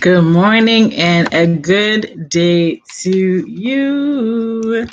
Good morning and a good day to you.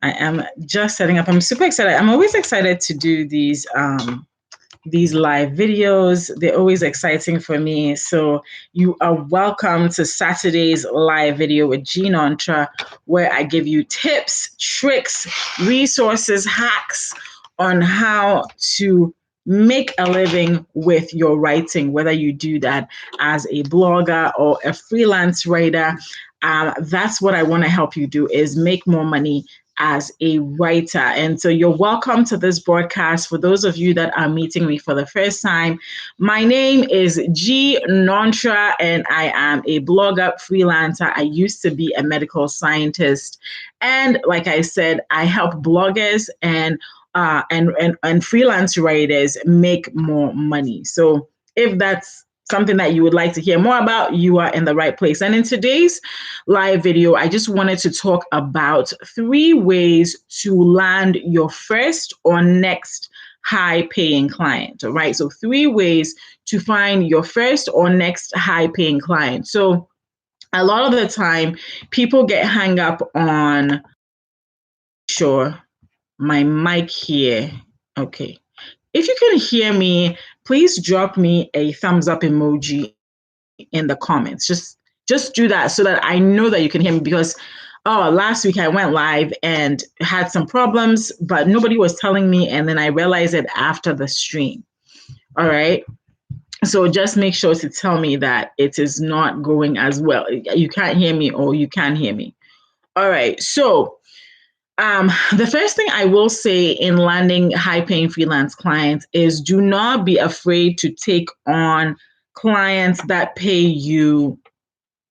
I am just setting up. I'm super excited. I'm always excited to do these live videos. They're always exciting for me. So you are welcome to Saturday's live video with Jean Ontra, where I give you tips, tricks, resources, hacks on how to make a living with your writing, whether you do that as a blogger or a freelance writer. That's what I want to help you do, is make more money as a writer. And so you're welcome to this broadcast. For those of you that are meeting me for the first time, my name is G Nontra and I am a blogger, freelancer. I used to be a medical scientist. And like I said, I help bloggers and freelance writers make more money. So if that's something that you would like to hear more about, you are in the right place. And in today's live video, I just wanted to talk about 3 ways to land your first or next high-paying client. All right, so 3 ways to find your first or next high-paying client. So a lot of the time, people get hung up on, sure, my mic here. Okay. If you can hear me, please drop me a thumbs up emoji in the comments. Just do that so that I know that you can hear me, because last week I went live and had some problems, but nobody was telling me, and then I realized it after the stream. All right. So just make sure to tell me that it is not going as well. You can't hear me or you can hear me. All right. So the first thing I will say in landing high-paying freelance clients is do not be afraid to take on clients that pay you,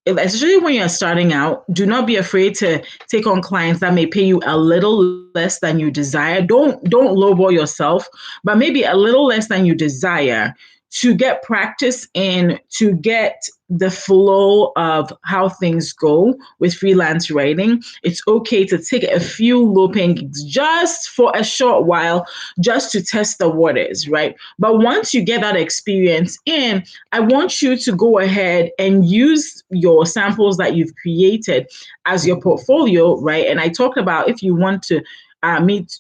especially when you're starting out. Do not be afraid to take on clients that may pay you a little less than you desire. Don't lowball yourself, but maybe a little less than you desire, to get practice in, to get the flow of how things go with freelance writing. It's okay to take a few low-paying gigs just for a short while, just to test the waters, right? But once you get that experience in, I want you to go ahead and use your samples that you've created as your portfolio, right? And I talked about, if you want to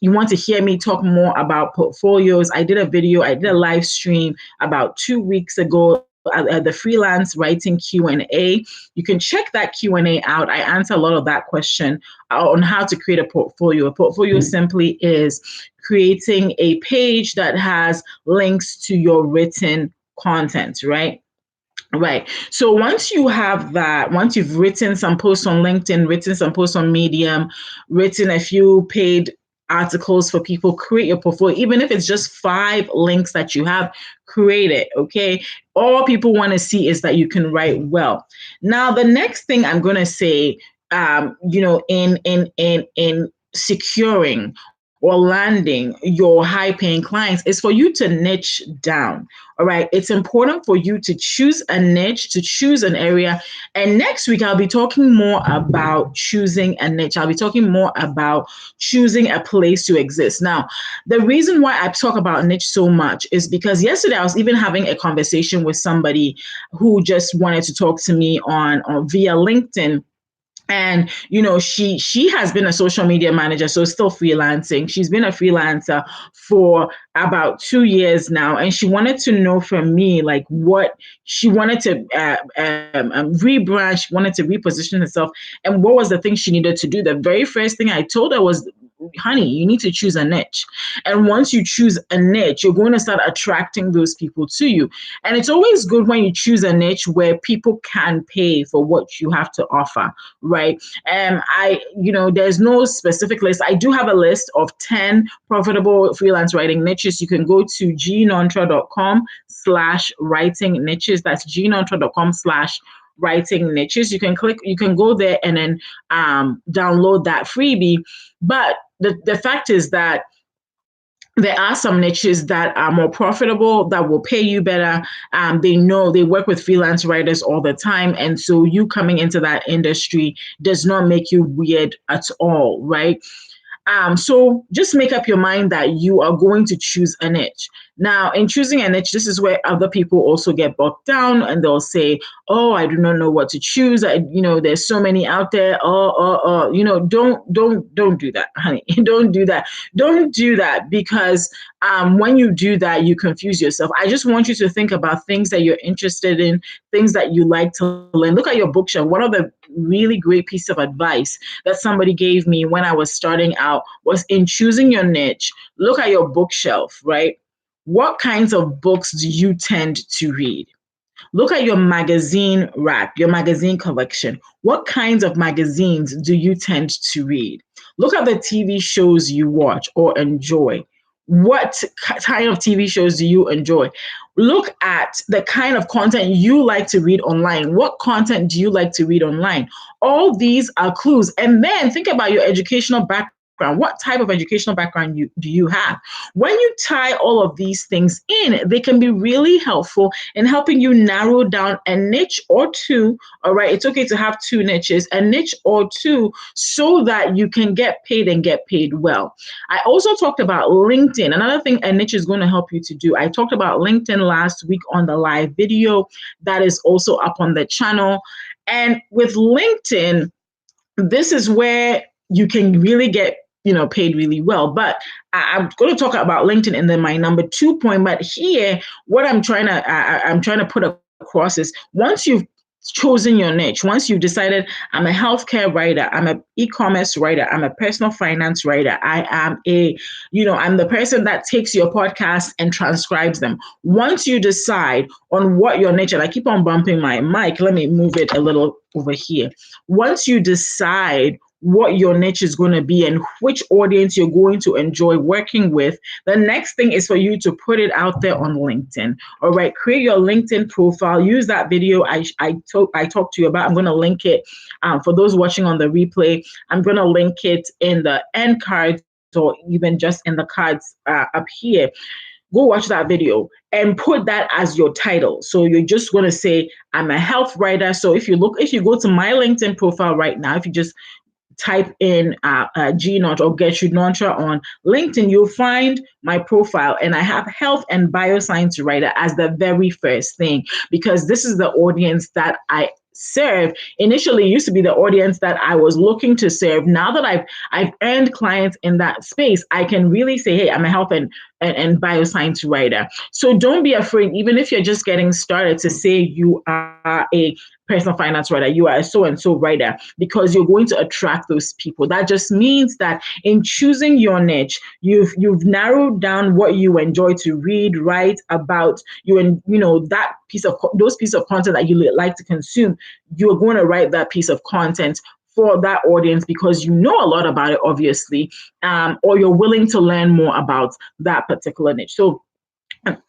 you want to hear me talk more about portfolios, I did a live stream about 2 weeks ago, the freelance writing Q&A. You can check that Q&A out. I answer a lot of that question on how to create a portfolio. A portfolio simply is creating a page that has links to your written content, right? Right. So once you have that, once you've written some posts on LinkedIn, written some posts on Medium, written a few paid articles for people, create your portfolio. Even if it's just 5 links that you have created, okay? All people want to see is that you can write well. Now, the next thing I'm going to say, in securing or landing your high-paying clients, is for you to niche down. All right. It's important for you to choose a niche, to choose an area. And next week, I'll be talking more about choosing a niche. I'll be talking more about choosing a place to exist. Now, the reason why I talk about niche so much is because yesterday I was even having a conversation with somebody who just wanted to talk to me on via LinkedIn. And, she has been a social media manager, so still freelancing. She's been a freelancer for about 2 years now. And she wanted to know from me, like, what she wanted to rebrand, she wanted to reposition herself. And what was the thing she needed to do? The very first thing I told her was, honey, you need to choose a niche. And once you choose a niche, you're going to start attracting those people to you. And it's always good when you choose a niche where people can pay for what you have to offer, right? And there's no specific list. I do have a list of 10 profitable freelance writing niches. You can go to gnontra.com/writing niches. That's gnontra.com/writing niches. You can go there and then download that freebie. But the fact is that there are some niches that are more profitable, that will pay you better. They work with freelance writers all the time. And so you coming into that industry does not make you weird at all, right? So just make up your mind that you are going to choose a niche. Now, in choosing a niche, this is where other people also get bogged down and they'll say, oh, I do not know what to choose. There's so many out there. Don't do that, honey. Don't do that. Don't do that because when you do that, you confuse yourself. I just want you to think about things that you're interested in, things that you like to learn. Look at your bookshelf. One of the really great piece of advice that somebody gave me when I was starting out was in choosing your niche, look at your bookshelf, right? What kinds of books do you tend to read? Look at your magazine rack, your magazine collection. What kinds of magazines do you tend to read? Look at the TV shows you watch or enjoy. What kind of TV shows do you enjoy? Look at the kind of content you like to read online. What content do you like to read online? All these are clues. And then think about your educational background. What type of educational background do you have? When you tie all of these things in, they can be really helpful in helping you narrow down a niche or two. All right, it's okay to have two niches, a niche or two, so that you can get paid and get paid well. I also talked about LinkedIn. Another thing a niche is going to help you to do. I talked about LinkedIn last week on the live video that is also up on the channel. And with LinkedIn, this is where you can really get paid really well. But I'm going to talk about LinkedIn and then my number 2 point. But here, what I'm trying to put across is once you've chosen your niche, once you've decided I'm a healthcare writer, I'm an e-commerce writer, I'm a personal finance writer, I'm the person that takes your podcast and transcribes them. Once you decide on what your niche, and I keep on bumping my mic, let me move it a little over here. Once you decide what your niche is going to be and which audience you're going to enjoy working with, the next thing is for you to put it out there on LinkedIn. All right, create your LinkedIn profile. Use that video I talked to you about. I'm going to link it for those watching on the replay. I'm going to link it in the end cards or even just in the cards up here. Go watch that video and put that as your title. So you're just going to say, I'm a health writer. So if you go to my LinkedIn profile right now, if you just type in G-Not or Gertrude Nontra on LinkedIn, you'll find my profile. And I have health and bioscience writer as the very first thing, because this is the audience that I serve. Initially used to be the audience that I was looking to serve. Now that I've earned clients in that space, I can really say, hey, I'm a health and bioscience writer. So don't be afraid, even if you're just getting started, to say you are a personal finance writer, you are a so-and-so writer, because you're going to attract those people. That just means that in choosing your niche, you've narrowed down what you enjoy to read, write about, that those pieces of content that you like to consume. You're going to write that piece of content for that audience because you know a lot about it, obviously, or you're willing to learn more about that particular niche. So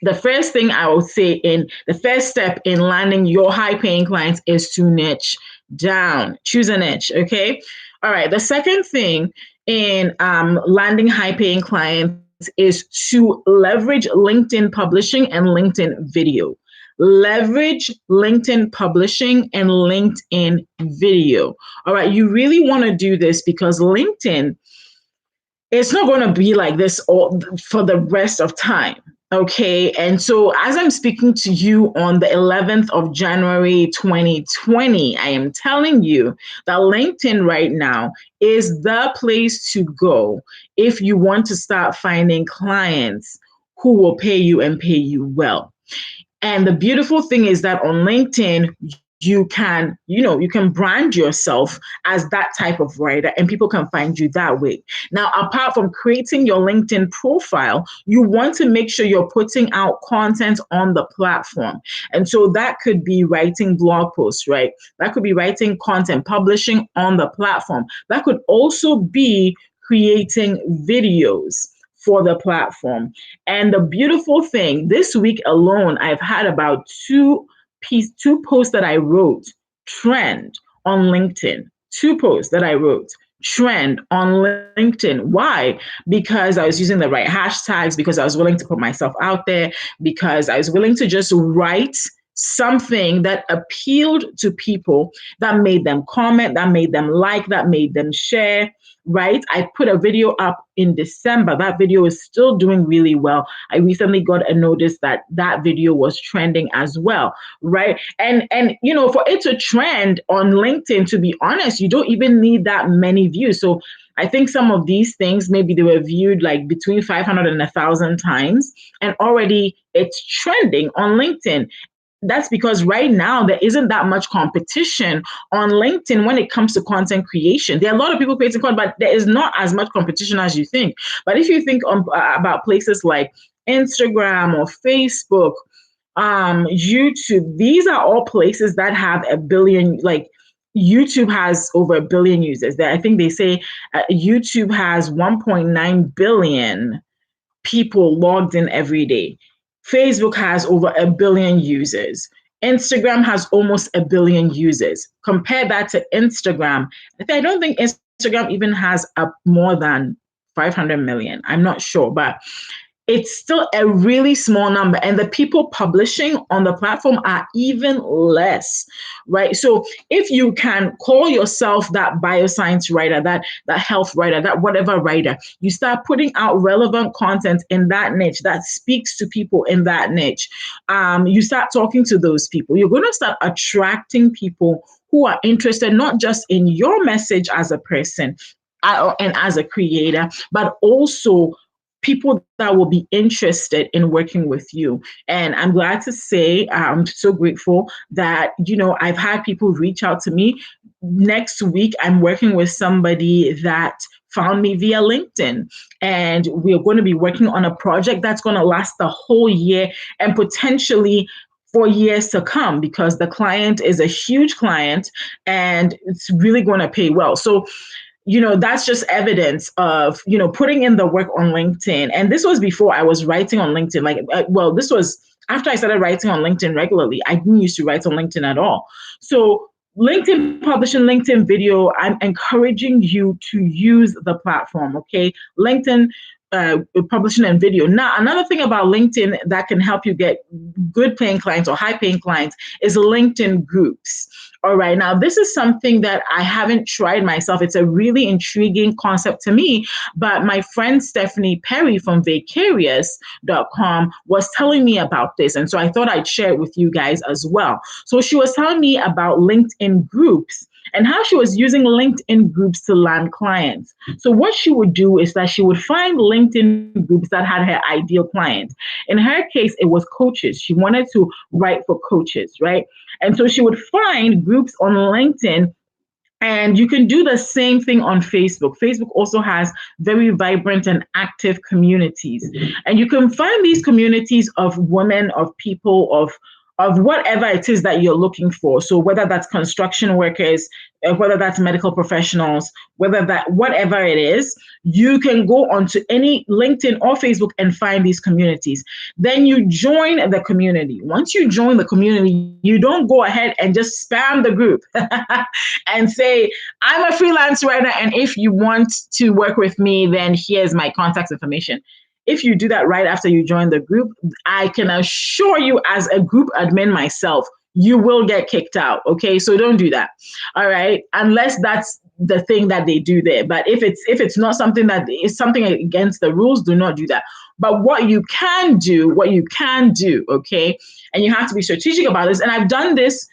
the first thing I would say in the first step in landing your high-paying clients is to niche down. Choose a niche, okay? All right. The second thing in landing high-paying clients is to leverage LinkedIn publishing and LinkedIn video. Leverage LinkedIn publishing and LinkedIn video. All right. You really want to do this because LinkedIn, it's not going to be like this all for the rest of time. Okay. And so as I'm speaking to you on the 11th of January, 2020, I am telling you that LinkedIn right now is the place to go if you want to start finding clients who will pay you and pay you well. And the beautiful thing is that on LinkedIn, you can brand yourself as that type of writer and people can find you that way. Now, apart from creating your LinkedIn profile, you want to make sure you're putting out content on the platform. And so that could be writing blog posts, right? That could be writing content, publishing on the platform. That could also be creating videos for the platform. And the beautiful thing, this week alone, I've had about two posts that I wrote trend on LinkedIn. 2 posts that I wrote trend on LinkedIn. Why? Because I was using the right hashtags, because I was willing to put myself out there, because I was willing to just write something that appealed to people, that made them comment, that made them like, that made them share, right? I put a video up in December. That video is still doing really well. I recently got a notice that that video was trending as well, right? And for it to trend on LinkedIn, to be honest, you don't even need that many views. So I think some of these things, maybe they were viewed like between 500 and 1,000 times, and already it's trending on LinkedIn. That's because right now there isn't that much competition on LinkedIn when it comes to content creation. There are a lot of people creating content, but there is not as much competition as you think. But if you think about places like Instagram or Facebook, YouTube, these are all places that have a billion, like YouTube has over 1 billion users. I think they say YouTube has 1.9 billion people logged in every day. Facebook has over 1 billion users. Instagram has almost 1 billion users. Compare that to Instagram. I don't think Instagram even has more than 500 million. I'm not sure, but it's still a really small number. And the people publishing on the platform are even less, right? So if you can call yourself that bioscience writer, that health writer, that whatever writer, you start putting out relevant content in that niche that speaks to people in that niche. You start talking to those people. You're going to start attracting people who are interested not just in your message as a person and as a creator, but also people that will be interested in working with you. And I'm glad to say, I'm so grateful that, I've had people reach out to me. Next week, I'm working with somebody that found me via LinkedIn. And we're going to be working on a project that's going to last the whole year and potentially for years to come, because the client is a huge client and it's really going to pay well. So that's just evidence of, putting in the work on LinkedIn. And this was before I was writing on LinkedIn. This was after I started writing on LinkedIn regularly. I didn't used to write on LinkedIn at all. So LinkedIn publishing, LinkedIn video, I'm encouraging you to use the platform, okay? LinkedIn publishing and video. Now, another thing about LinkedIn that can help you get good paying clients or high paying clients is LinkedIn groups. All right. Now, this is something that I haven't tried myself. It's a really intriguing concept to me. But my friend Stephanie Perry from Vicarious.com was telling me about this. And so I thought I'd share it with you guys as well. So she was telling me about LinkedIn groups and how she was using LinkedIn groups to land clients. So what she would do is that she would find LinkedIn groups that had her ideal client. In her case, it was coaches. She wanted to write for coaches, right? And so she would find groups on LinkedIn. And you can do the same thing on Facebook. Facebook also has very vibrant and active communities. And you can find these communities of women, of people, of whatever it is that you're looking for. So whether that's construction workers, whether that's medical professionals, whatever it is, you can go onto any LinkedIn or Facebook and find these communities. Then you join the community. Once you join the community, you don't go ahead and just spam the group and say, I'm a freelance writer, and if you want to work with me, then here's my contact information. If you do that right after you join the group, I can assure you, as a group admin myself, you will get kicked out. Okay, so don't do that. All right, unless that's the thing that they do there. But if it's not something that is something against the rules, do not do that. But what you can do, okay, and you have to be strategic about this. And I've done this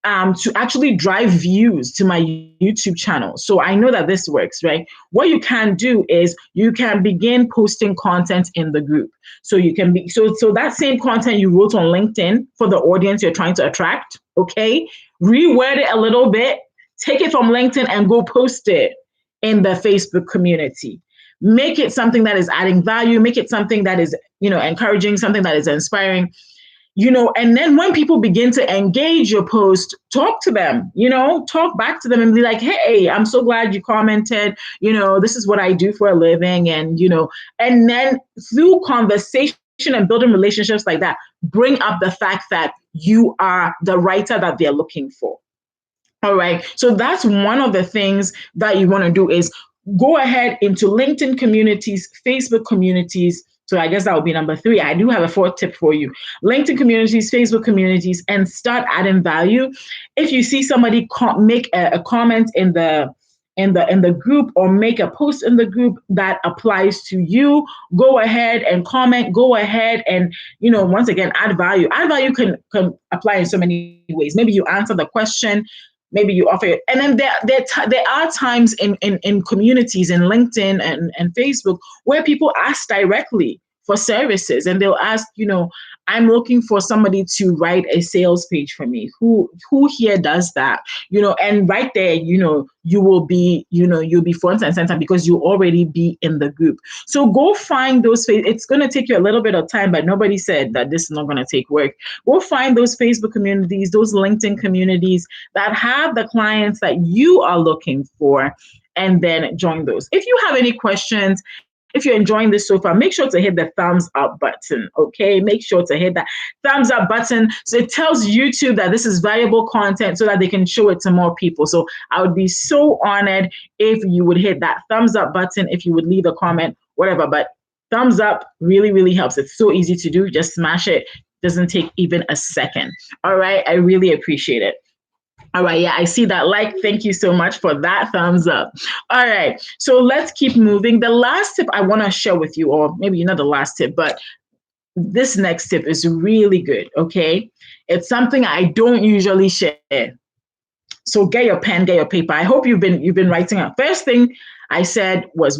to actually drive views to my YouTube channel. So I know that this works, right? What you can do is you can begin posting content in the group. So you can be, so that same content you wrote on LinkedIn for the audience you're trying to attract, okay? Reword it a little bit, take it from LinkedIn and go post it in the Facebook community. Make it something that is adding value, make it something that is, encouraging, something that is inspiring. And then when people begin to engage your post, talk to them, talk back to them and be like, hey, I'm so glad you commented, this is what I do for a living. And, and then through conversation and building relationships like that, bring up the fact that you are the writer that they're looking for. All right. So that's one of the things that you want to do is go ahead into LinkedIn communities, Facebook communities, So I guess that would be number 3. I do have a 4th tip for you. LinkedIn communities, Facebook communities, and start adding value. If you see somebody make a comment in the group or make a post in the group that applies to you, go ahead and comment, go ahead and, once again, add value. Add value can apply in so many ways. Maybe you answer the question, maybe you offer it. And then there are times in communities in LinkedIn and Facebook where people ask directly for services, and they'll ask, I'm looking for somebody to write a sales page for me. Who here does that? And right there, you will be, you'll be front and center because you'll already be in the group. So go find those. It's going to take you a little bit of time, but nobody said that this is not going to take work. Go find those Facebook communities, those LinkedIn communities that have the clients that you are looking for, and then join those. If you have any questions, if you're enjoying this so far, make sure to hit the thumbs up button, okay? Make sure to hit that thumbs up button so it tells YouTube that this is valuable content so that they can show it to more people. So I would be so honored if you would hit that thumbs up button, if you would leave a comment, whatever. But thumbs up really, really helps. It's so easy to do. Just smash it. Doesn't take even a second. All right? I really appreciate it. All right, yeah, I see that like. Thank you so much for that thumbs up. All right, so let's keep moving. The last tip I want to share with you, or maybe not the last tip, but this next tip is really good, okay? It's something I don't usually share. So get your pen, get your paper. I hope you've been writing out. First thing I said was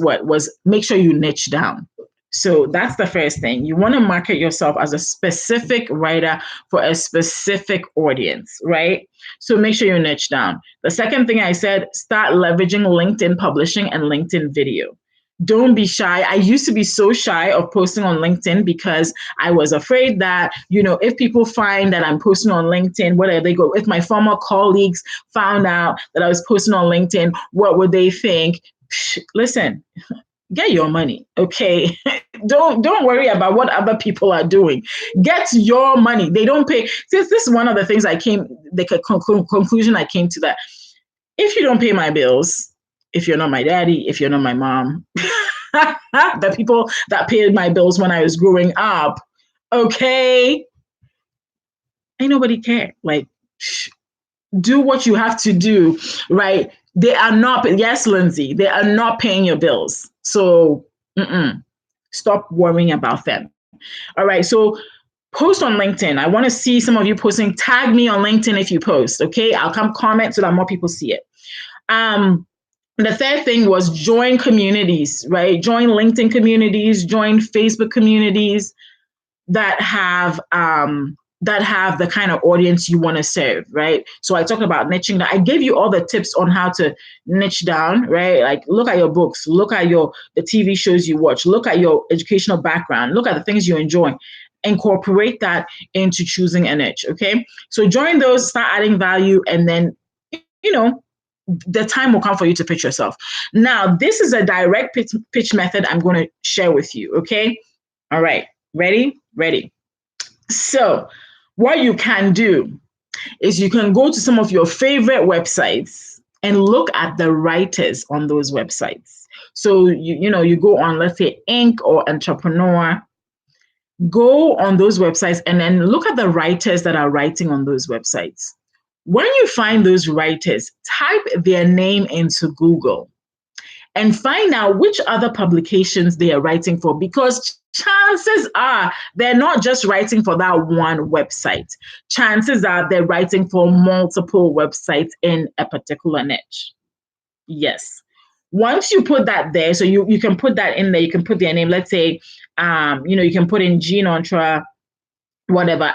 make sure you niche down. So that's the first thing. You want to market yourself as a specific writer for a specific audience, right? So make sure you niche down. The second thing I said, start leveraging LinkedIn publishing and LinkedIn video. Don't be shy. I used to be so shy of posting on LinkedIn because I was afraid that, if people find that I'm posting on LinkedIn, where they go? If my former colleagues found out that I was posting on LinkedIn, what would they think? Listen, get your money, okay? Don't worry about what other people are doing. Get your money. They don't pay. This is one of the things the conclusion I came to, that if you don't pay my bills, if you're not my daddy, if you're not my mom, the people that paid my bills when I was growing up, okay, ain't nobody care. Like, do what you have to do, right? They are not, yes, Lindsay, they are not paying your bills. So stop worrying about them. All right, so post on LinkedIn. I want to see some of you posting. Tag me on LinkedIn if you post, okay? I'll come comment so that more people see it. The third thing was join communities, right? Join LinkedIn communities, join Facebook communities that have the kind of audience you want to serve, right? So I talked about niching down. I gave you all the tips on how to niche down, right? Like, look at your books, look at the TV shows you watch, look at your educational background, look at the things you enjoy. Incorporate that into choosing a niche, okay? So join those, start adding value, and then, the time will come for you to pitch yourself. Now, this is a direct pitch method I'm going to share with you, okay? All right, ready? Ready. So what you can do is you can go to some of your favorite websites and look at the writers on those websites. So, you go on, let's say, Inc. or Entrepreneur, go on those websites and then look at the writers that are writing on those websites. When you find those writers, type their name into Google and find out which other publications they are writing for, because chances are they're not just writing for that one website. Chances are they're writing for multiple websites in a particular niche. Yes. Once you put that there, so you can put that in there, you can put their name. Let's say, you can put in Jean Entre, whatever.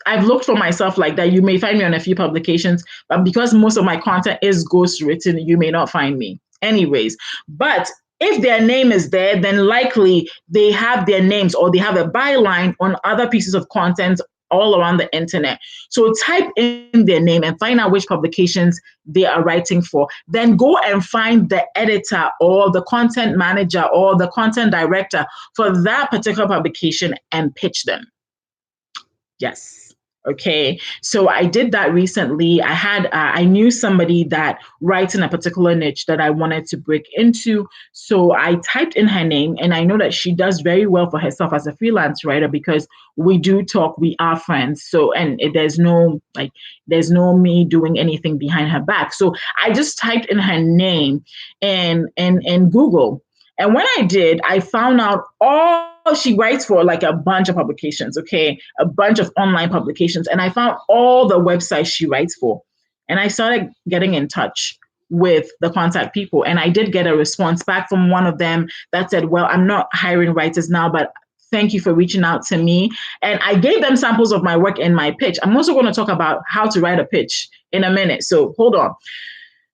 I've looked for myself like that. You may find me on a few publications, but because most of my content is ghostwritten, you may not find me. Anyways, but if their name is there, then likely they have their names or they have a byline on other pieces of content all around the internet. So type in their name and find out which publications they are writing for. Then go and find the editor or the content manager or the content director for that particular publication and pitch them. Yes. Okay, so I did that recently. I knew somebody that writes in a particular niche that I wanted to break into. So I typed in her name, and I know that she does very well for herself as a freelance writer because we do talk, we are friends. So, and there's no me doing anything behind her back. So I just typed in her name and Google. And when I did, I found out all she writes for like a bunch of publications, okay, a bunch of online publications. And I found all the websites she writes for. And I started getting in touch with the contact people. And I did get a response back from one of them that said, well, I'm not hiring writers now, but thank you for reaching out to me. And I gave them samples of my work in my pitch. I'm also going to talk about how to write a pitch in a minute. So hold on.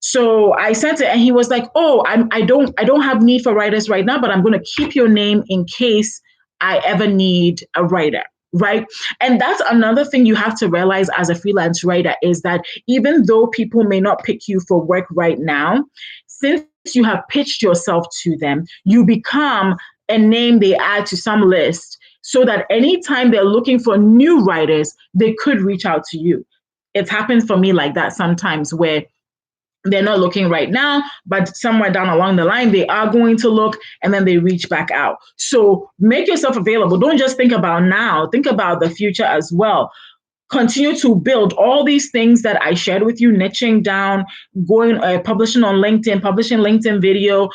So I sent it, and he was like, "Oh, I don't have need for writers right now, but I'm going to keep your name in case I ever need a writer." Right. And that's another thing you have to realize as a freelance writer is that even though people may not pick you for work right now, since you have pitched yourself to them, you become a name they add to some list so that anytime they're looking for new writers, they could reach out to you. It's happened for me like that sometimes where they're not looking right now, but somewhere down along the line, they are going to look and then they reach back out. So make yourself available. Don't just think about now, think about the future as well. Continue to build all these things that I shared with you, niching down, going, publishing on LinkedIn, publishing LinkedIn video,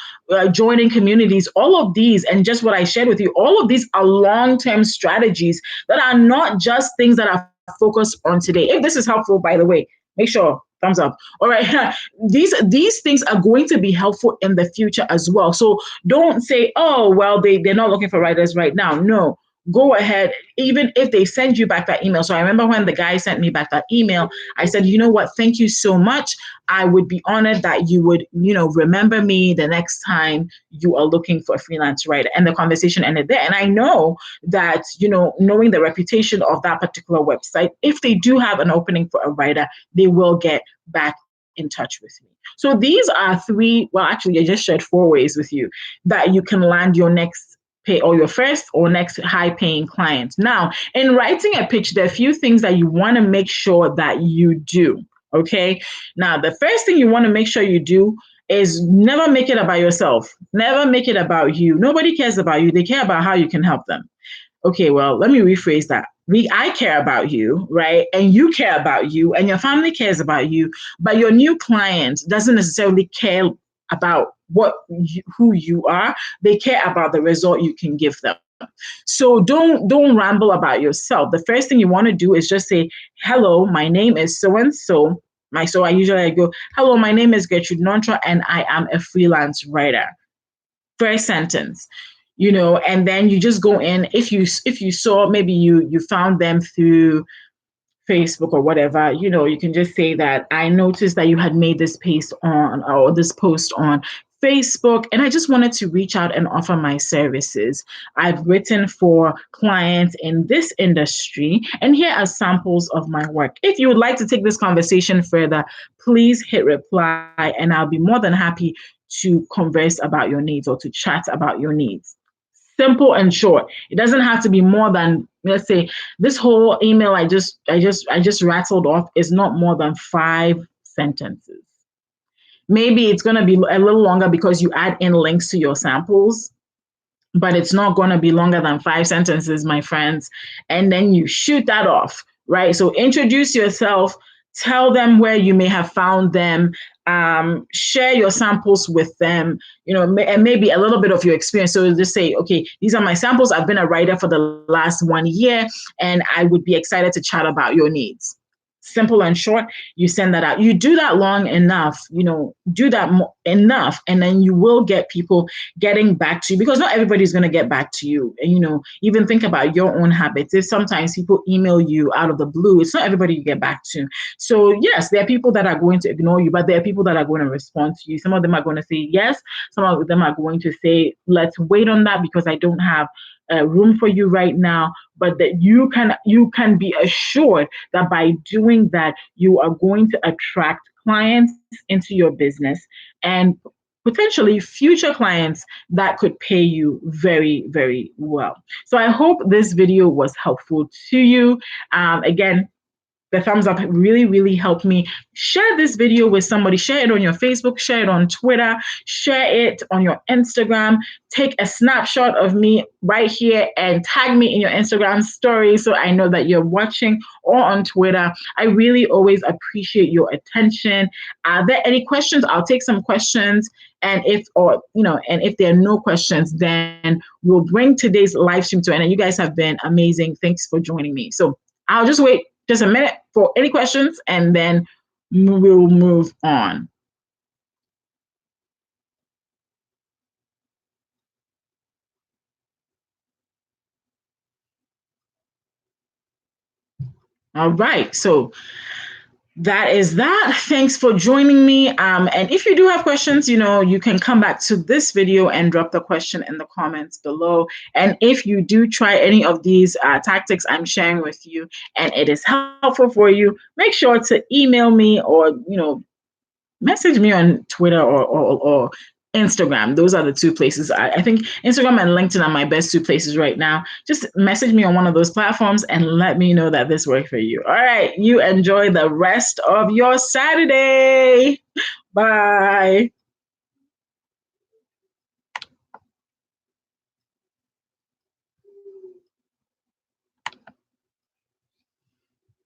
joining communities, all of these, and just what I shared with you, all of these are long-term strategies that are not just things that are focused on today. If this is helpful, by the way, make sure thumbs up. All right. These things are going to be helpful in the future as well. So don't say, oh, well, they're not looking for writers right now. No, go ahead, even if they send you back that email. So I remember when the guy sent me back that email, I said, you know what, thank you so much. I would be honored that you would, remember me the next time you are looking for a freelance writer. And the conversation ended there. And I know that, knowing the reputation of that particular website, if they do have an opening for a writer, they will get back in touch with me. So these are three, well, actually, I just shared 4 ways with you that you can land your next pay or your first or next high paying client. Now, in writing a pitch, there are a few things that you want to make sure that you do. Okay. Now, the first thing you want to make sure you do is never make it about yourself. Never make it about you. Nobody cares about you. They care about how you can help them. Okay, well, let me rephrase that. I care about you, right? And you care about you, and your family cares about you, but your new client doesn't necessarily care about who you are. They care about the result you can give them. So don't ramble about yourself. The first thing you want to do is just say, hello, my name is so and so. I usually go, hello, my name is Gertrude Nontra, and I am a freelance writer. First sentence. And then you just go in. If you saw, maybe you found them through Facebook or whatever, you can just say that I noticed that you had made this post on Facebook, and I just wanted to reach out and offer my services. I've written for clients in this industry, and here are samples of my work. If you would like to take this conversation further, please hit reply, and I'll be more than happy to converse about your needs or to chat about your needs. Simple and short. It doesn't have to be more than, let's say, this whole email I just rattled off is not more than 5 sentences. Maybe it's going to be a little longer because you add in links to your samples, but it's not going to be longer than 5 sentences, my friends. And then you shoot that off, right? So introduce yourself, tell them where you may have found them, share your samples with them, and maybe a little bit of your experience. So just say, okay, these are my samples. I've been a writer for the last 1 year, and I would be excited to chat about your needs. Simple and short, you send that out. You do that long enough, do that enough, and then you will get people getting back to you, because not everybody's going to get back to you. And, even think about your own habits. If sometimes people email you out of the blue, it's not everybody you get back to. So yes, there are people that are going to ignore you, but there are people that are going to respond to you. Some of them are going to say yes. Some of them are going to say, let's wait on that because I don't have room for you right now. But that you can be assured that by doing that, you are going to attract clients into your business and potentially future clients that could pay you very, very well. So I hope this video was helpful to you. Again, The thumbs up really, really helped me. Share this video with somebody. Share it on your Facebook, share it on Twitter, share it on your Instagram. Take a snapshot of me right here and tag me in your Instagram story so I know that you're watching, or on Twitter. I really always appreciate your attention. Are there any questions? I'll take some questions. And if there are no questions, then we'll bring today's live stream to an end. You guys have been amazing. Thanks for joining me. So I'll just wait just a minute for any questions, and then we'll move on. All right. So that is that. Thanks for joining me. And if you do have questions, you can come back to this video and drop the question in the comments below. And if you do try any of these tactics I'm sharing with you and it is helpful for you, make sure to email me or, message me on Twitter or Instagram. Those are the two places. I think Instagram and LinkedIn are my best two places right now. Just message me on one of those platforms and let me know that this worked for you. All right. You enjoy the rest of your Saturday. Bye.